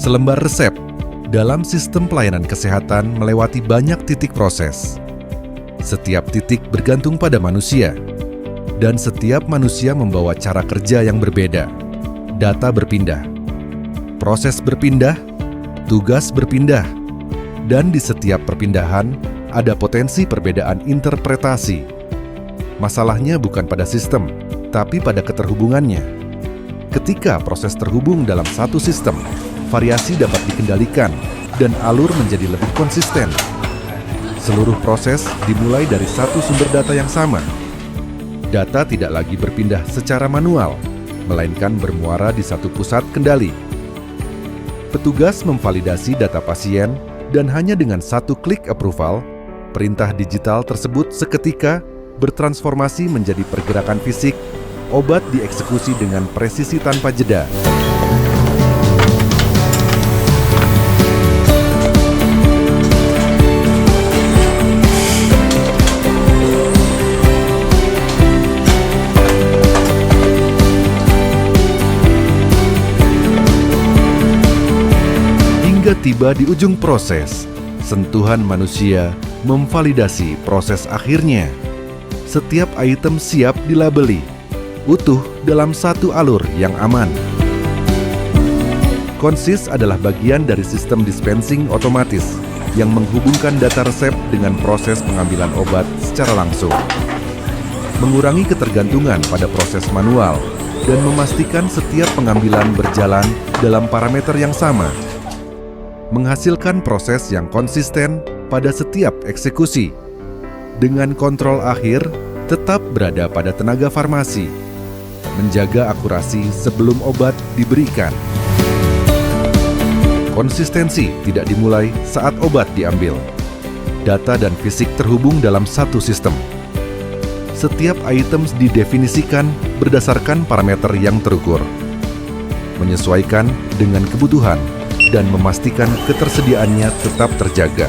Selembar resep dalam sistem pelayanan kesehatan melewati banyak titik proses. Setiap titik bergantung pada manusia, dan setiap manusia membawa cara kerja yang berbeda. Data berpindah, proses berpindah, tugas berpindah, dan di setiap perpindahan ada potensi perbedaan interpretasi. Masalahnya bukan pada sistem, tapi pada keterhubungannya. Ketika proses terhubung dalam satu sistem, variasi dapat dikendalikan dan alur menjadi lebih konsisten. Seluruh proses dimulai dari satu sumber data yang sama. Data tidak lagi berpindah secara manual, melainkan bermuara di satu pusat kendali. Petugas memvalidasi data pasien dan hanya dengan satu klik approval, perintah digital tersebut seketika bertransformasi menjadi pergerakan fisik. Obat dieksekusi dengan presisi tanpa jeda. Hingga tiba di ujung proses, sentuhan manusia memvalidasi proses akhirnya. Setiap item siap dilabeli, utuh dalam satu alur yang aman. Konsis adalah bagian dari sistem dispensing otomatis yang menghubungkan data resep dengan proses pengambilan obat secara langsung, mengurangi ketergantungan pada proses manual, dan memastikan setiap pengambilan berjalan dalam parameter yang sama, menghasilkan proses yang konsisten pada setiap eksekusi, dengan kontrol akhir tetap berada pada tenaga farmasi, menjaga akurasi sebelum obat diberikan. Konsistensi tidak dimulai saat obat diambil. Data dan fisik terhubung dalam satu sistem. Setiap item didefinisikan berdasarkan parameter yang terukur, menyesuaikan dengan kebutuhan, dan memastikan ketersediaannya tetap terjaga.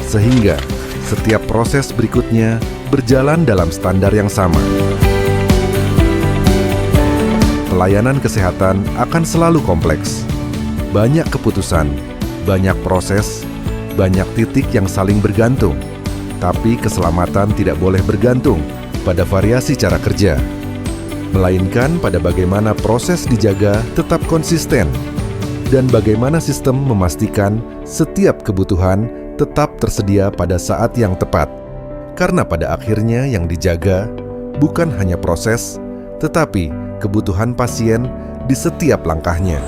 Sehingga setiap proses berikutnya berjalan dalam standar yang sama. Pelayanan kesehatan akan selalu kompleks. Banyak keputusan, banyak proses, banyak titik yang saling bergantung. Tapi keselamatan tidak boleh bergantung pada variasi cara kerja, melainkan pada bagaimana proses dijaga tetap konsisten dan bagaimana sistem memastikan setiap kebutuhan tetap tersedia pada saat yang tepat. Karena pada akhirnya yang dijaga bukan hanya proses, tetapi kebutuhan pasien di setiap langkahnya.